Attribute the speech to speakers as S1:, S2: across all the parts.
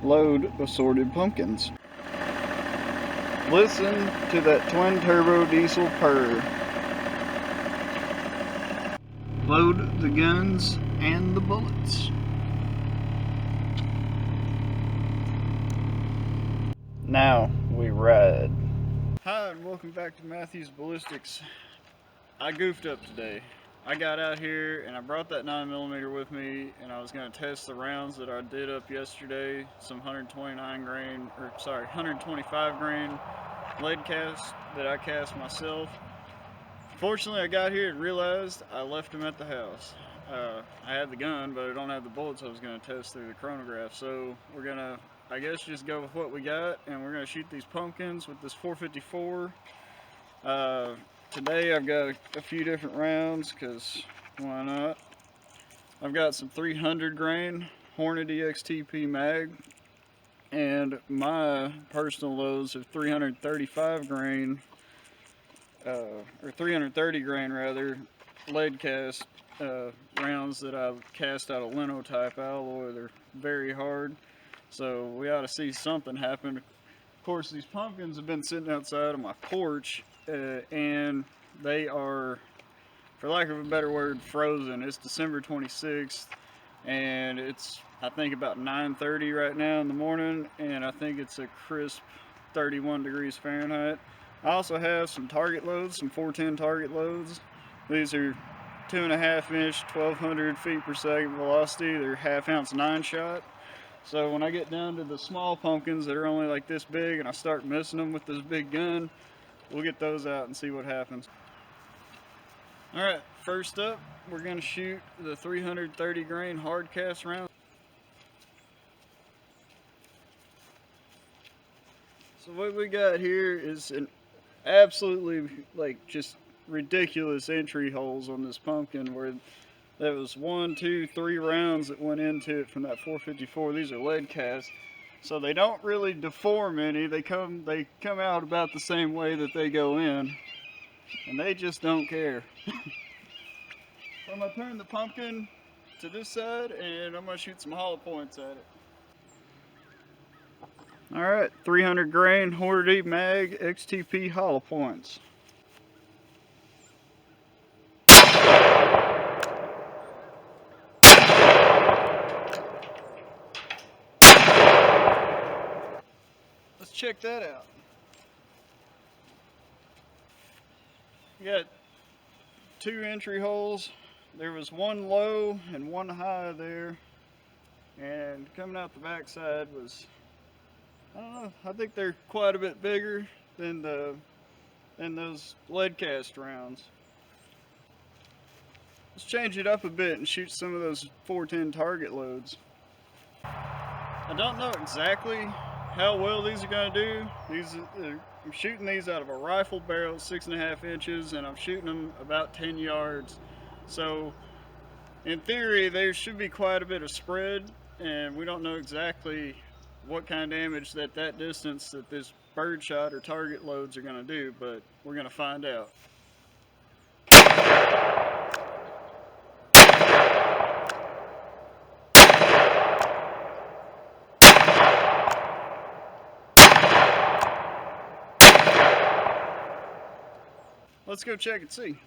S1: load assorted pumpkins. Listen to that twin turbo diesel purr. Load the guns and the bullets. Now we ride. Hi, and welcome back to Matthews Ballistics. I goofed up today. I got out here and I brought that 9mm with me, and I was going to test the rounds that I did up yesterday. Some 125 grain lead cast that I cast myself. Fortunately, I got here and realized I left them at the house. I had the gun, but I don't have the bullets I was going to test through the chronograph. So we're going to, I guess, just go with what we got, and we're going to shoot these pumpkins with this 454. Today I've got a few different rounds, because why not? I've got some 300 grain Hornet XTP mag, and my personal loads of 335 grain, or 330 grain rather, lead cast rounds that I've cast out of linotype alloy. They're very hard, so we ought to see something happen. Of course, these pumpkins have been sitting outside of my porch, and they are, for lack of a better word, frozen. It's December 26th, and it's, I think, about 9:30 right now in the morning, and I think it's a crisp 31 degrees Fahrenheit. I also have some target loads, some 410 target loads. These are 2.5 inch, 1200 feet per second velocity. They're 1/2 ounce 9-shot. So when I get down to the small pumpkins that are only like this big and I start missing them with this big gun, we'll get those out and see what happens. Alright, first up, we're going to shoot the 330 grain hard cast round. So what we got here is an absolutely, like, just ridiculous entry holes on this pumpkin, where there was 1, 2, 3 rounds that went into it from that 454. These are lead cast, so they don't really deform any. They come out about the same way that they go in, and they just don't care. So I'm gonna turn the pumpkin to this side, and I'm gonna shoot some hollow points at it. All right, 300 grain Hornet mag XTP hollow points. Let's check that out. We got 2 entry holes. There was 1 low and 1 high there, and coming out the back side was, I don't know, I think they're quite a bit bigger than those lead cast rounds. Let's change it up a bit and shoot some of those 410 target loads. I don't know exactly how well these are going to do. I'm shooting these out of a rifle barrel, 6.5 inches, and I'm shooting them about 10 yards. So in theory, there should be quite a bit of spread, and we don't know exactly what kind of damage that distance that this birdshot or target loads are going to do, but we're going to find out. Let's go check and see.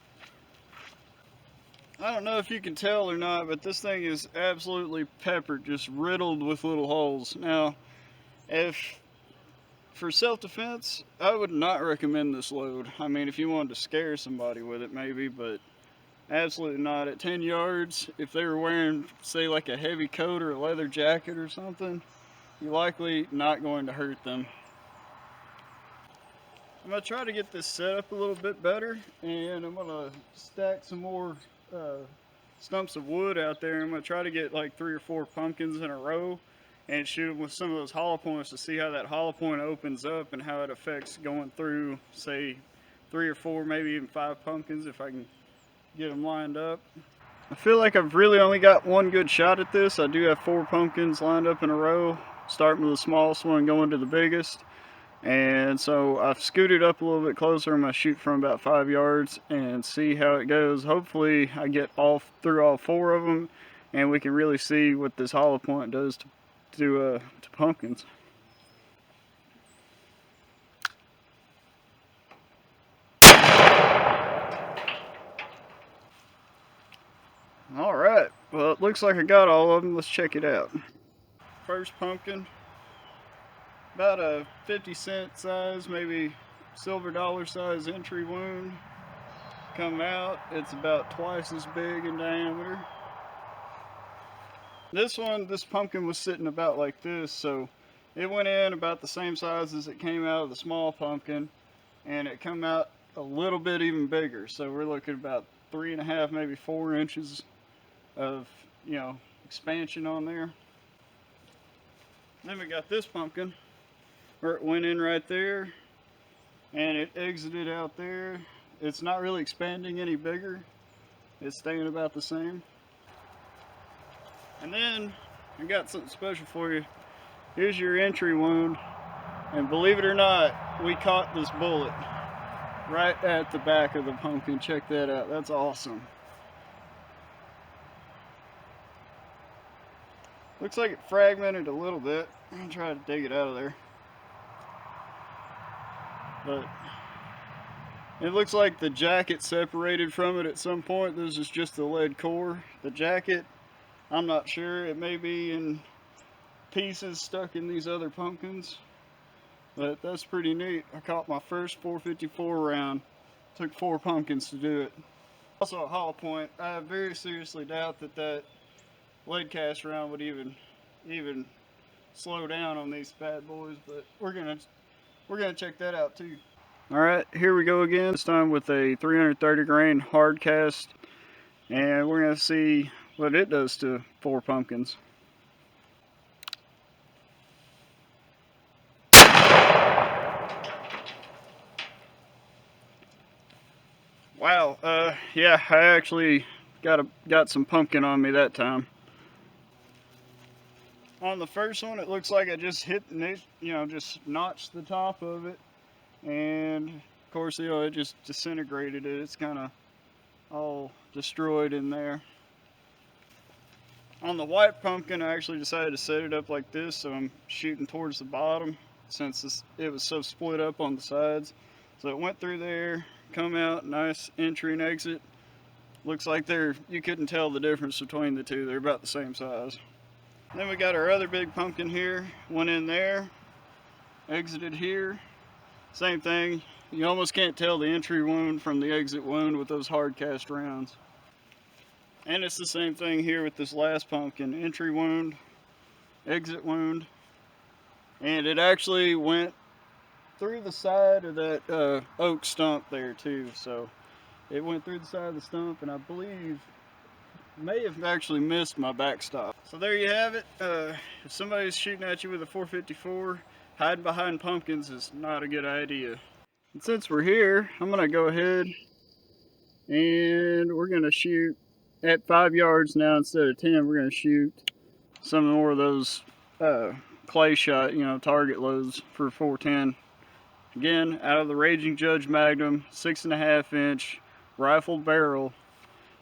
S1: I don't know if you can tell or not, but this thing is absolutely peppered, just riddled with little holes. Now, for self-defense, I would not recommend this load. I mean, if you wanted to scare somebody with it, maybe, but absolutely not. At 10 yards, if they were wearing, say, like a heavy coat or a leather jacket or something, you're likely not going to hurt them. I'm going to try to get this set up a little bit better, and I'm going to stack some more stumps of wood out there. I'm going to try to get like 3 or 4 pumpkins in a row and shoot them with some of those hollow points to see how that hollow point opens up and how it affects going through, say, 3 or 4, maybe even 5 pumpkins if I can get them lined up. I feel like I've really only got one good shot at this. I do have 4 pumpkins lined up in a row, starting with the smallest one and going to the biggest. And so I've scooted up a little bit closer. I'm going to shoot from about 5 yards and see how it goes. Hopefully I get through all 4 of them, and we can really see what this hollow point does to pumpkins. All right, well, it looks like I got all of them. Let's check it out. First pumpkin, about a 50-cent size, maybe silver dollar size entry wound. Come out, it's about twice as big in diameter. This pumpkin was sitting about like this, so it went in about the same size as it came out of the small pumpkin, and it come out a little bit even bigger. So we're looking at about 3.5, maybe 4 inches of, expansion on there. Then we got this pumpkin where it went in right there and it exited out there. It's not really expanding any bigger. It's staying about the same. And then I got something special for you. Here's your entry wound. And believe it or not, we caught this bullet right at the back of the pumpkin. Check that out. That's awesome. Looks like it fragmented a little bit. I'm gonna try to dig it out of there. But it looks like the jacket separated from it at some point. This is just the lead core. The jacket, I'm not sure. It may be in pieces stuck in these other pumpkins. But that's pretty neat. I caught my first 454 round. Took 4 pumpkins to do it. Also a hollow point. I very seriously doubt that lead cast round would even slow down on these bad boys, but we're gonna check that out too. All right, here we go again. This time with a 330 grain hard cast, and we're gonna see what it does to 4 pumpkins. Wow, yeah, I actually got some pumpkin on me that time. On the first one, it looks like I just hit it, just notched the top of it, and of course, it just disintegrated it. It's kind of all destroyed in there. On the white pumpkin, I actually decided to set it up like this, so I'm shooting towards the bottom since it was so split up on the sides. So it went through there, come out, nice entry and exit. Looks like you couldn't tell the difference between the two. They're about the same size. Then we got our other big pumpkin here. Went in there, exited here. Same thing. You almost can't tell the entry wound from the exit wound with those hard cast rounds. And it's the same thing here with this last pumpkin. Entry wound, exit wound. And it actually went through the side of that oak stump there too. So it went through the side of the stump, and I believe may have actually missed my backstop. So there you have it. If somebody's shooting at you with a 454, hiding behind pumpkins is not a good idea. And since we're here, I'm gonna go ahead and we're gonna shoot at 5 yards now instead of 10. We're gonna shoot some more of those clay shot, target loads for 410. Again, out of the Raging Judge Magnum, 6.5 inch rifled barrel.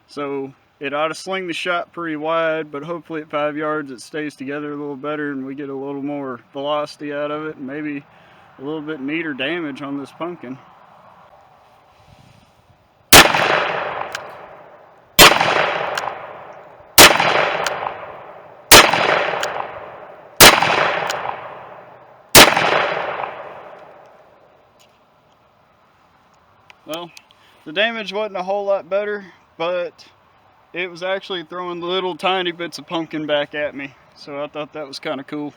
S1: So it ought to sling the shot pretty wide, but hopefully at 5 yards it stays together a little better and we get a little more velocity out of it and maybe a little bit neater damage on this pumpkin. Well, the damage wasn't a whole lot better, but it was actually throwing little tiny bits of pumpkin back at me. So I thought that was kind of cool.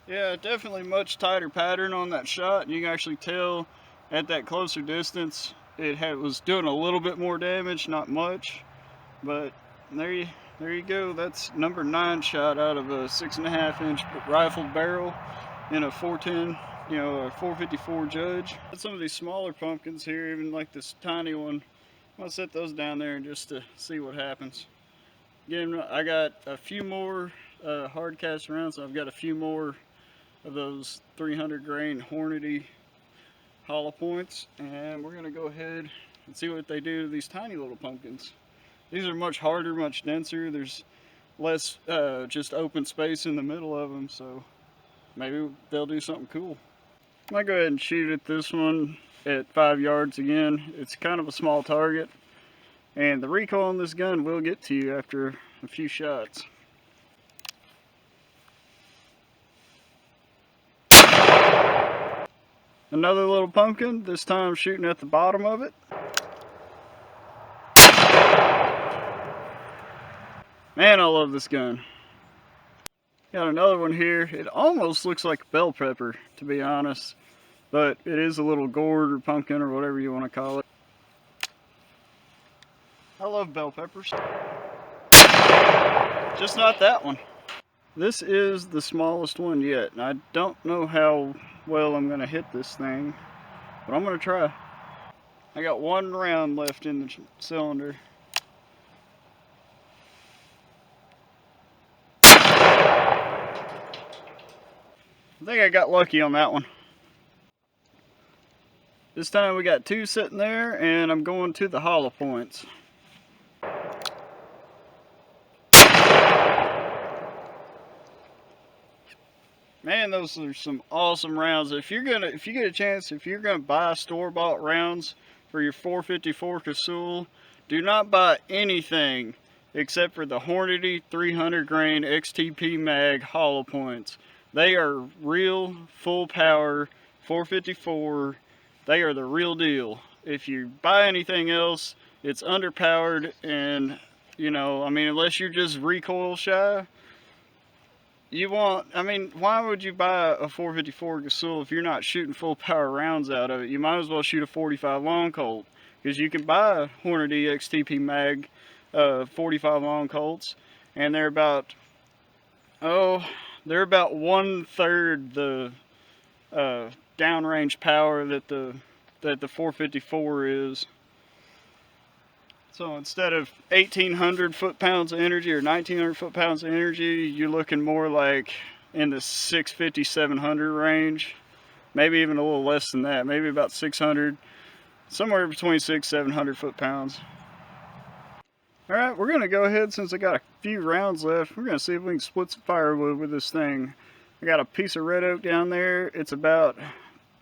S1: Yeah, definitely much tighter pattern on that shot. You can actually tell at that closer distance it was doing a little bit more damage, not much. But there you go. That's number 9 shot out of a 6.5 inch rifled barrel in a 410. A 454 Judge. Some of these smaller pumpkins here, even like this tiny one, I'm gonna set those down there just to see what happens. Again, I got a few more hard cast rounds, so I've got a few more of those 300 grain Hornady hollow points, and we're gonna go ahead and see what they do to these tiny little pumpkins. These are much harder, much denser. There's less just open space in the middle of them, so maybe they'll do something cool. I might go ahead and shoot at this one at 5 yards again. It's kind of a small target, and the recoil on this gun will get to you after a few shots. Another little pumpkin, this time shooting at the bottom of it. Man, I love this gun. Got another one here. It almost looks like a bell pepper, to be honest, but it is a little gourd or pumpkin or whatever you want to call it. I love bell peppers. Just not that one. This is the smallest one yet, and I don't know how well I'm going to hit this thing, but I'm going to try. I got one round left in the cylinder. I think I got lucky on that one. This time we got 2 sitting there, and I'm going to the hollow points. Man, those are some awesome rounds. If you get a chance, if you're gonna buy store-bought rounds for your 454 Casull, do not buy anything except for the Hornady 300 grain XTP mag hollow points. They are real full power 454. They are the real deal. If you buy anything else, it's underpowered, and you know, I mean, unless you're just recoil shy, why would you buy a 454 Casull if you're not shooting full power rounds out of it? You might as well shoot a 45 long Colt, because you can buy Hornady XTP mag 45 long Colts, and they're about 1/3 the downrange power that the 454 is. So instead of 1,800 foot-pounds of energy or 1,900 foot-pounds of energy, you're looking more like in the 650, 700 range. Maybe even a little less than that. Maybe about 600, somewhere between 600, 700 foot-pounds. All right, we're gonna go ahead, since I got a few rounds left, we're gonna see if we can split some firewood with this thing. I got a piece of red oak down there. It's about,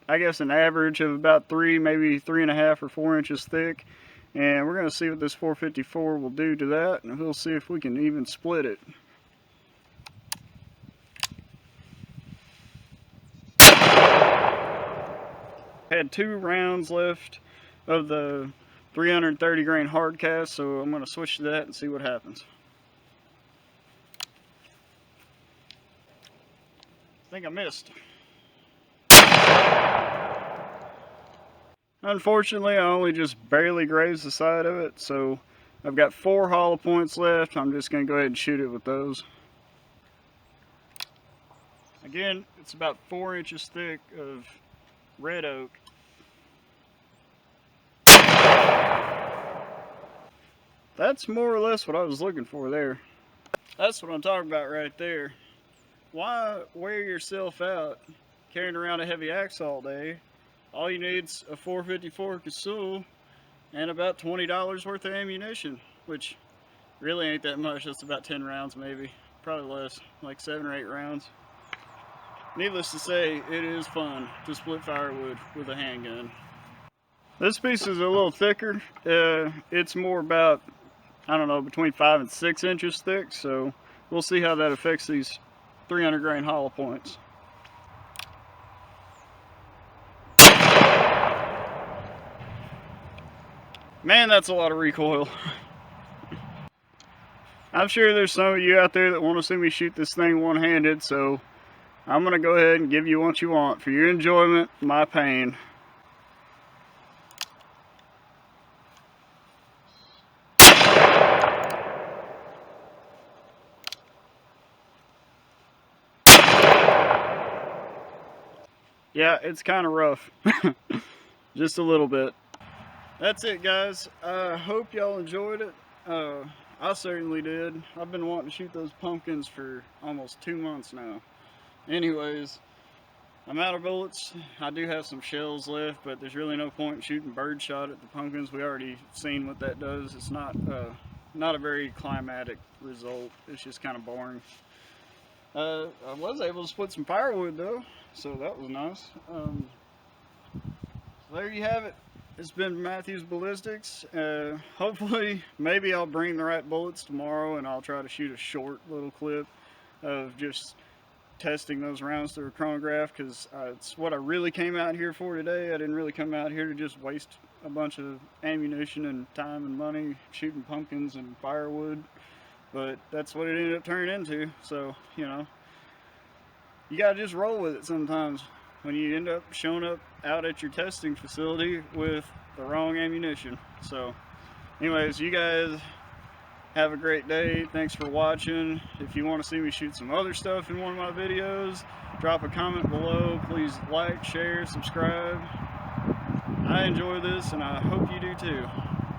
S1: I guess, an average of about 3, maybe 3.5 or 4 inches thick. And we're going to see what this 454 will do to that, and we'll see if we can even split it. Had 2 rounds left of the 330 grain hard cast, so I'm going to switch to that and see what happens. I think I missed. Unfortunately, I only just barely grazed the side of it, so I've got 4 hollow points left. I'm just going to go ahead and shoot it with those. Again, it's about 4 inches thick of red oak. That's more or less what I was looking for there. That's what I'm talking about right there. Why wear yourself out carrying around a heavy axe all day? All you need's a 454 Casull and about $20 worth of ammunition, which really ain't that much. That's about 10 rounds maybe, probably less, like 7 or 8 rounds. Needless to say, it is fun to split firewood with a handgun. This piece is a little thicker. It's more about, I don't know, between 5 and 6 inches thick, so we'll see how that affects these 300 grain hollow points. Man, that's a lot of recoil. I'm sure there's some of you out there that want to see me shoot this thing one-handed, so I'm going to go ahead and give you what you want. For your enjoyment, my pain. Yeah, it's kind of rough. Just a little bit. That's it, guys. I hope y'all enjoyed it. I certainly did. I've been wanting to shoot those pumpkins for almost 2 months now. Anyways, I'm out of bullets. I do have some shells left, but there's really no point in shooting birdshot at the pumpkins. We already seen what that does. It's not not a very climatic result. It's just kind of boring. I was able to split some firewood though, so that was nice. So there you have it. It's been Matthews Ballistics. Hopefully, maybe I'll bring the right bullets tomorrow, and I'll try to shoot a short little clip of just testing those rounds through a chronograph, because it's what I really came out here for today. I didn't really come out here to just waste a bunch of ammunition and time and money shooting pumpkins and firewood, but that's what it ended up turning into. So, you know, you gotta just roll with it sometimes when you end up showing up out at your testing facility with the wrong ammunition. So anyways, you guys have a great day. Thanks for watching. If you want to see me shoot some other stuff in one of my videos, drop a comment below. Please like, share, subscribe. I enjoy this, and I hope you do too.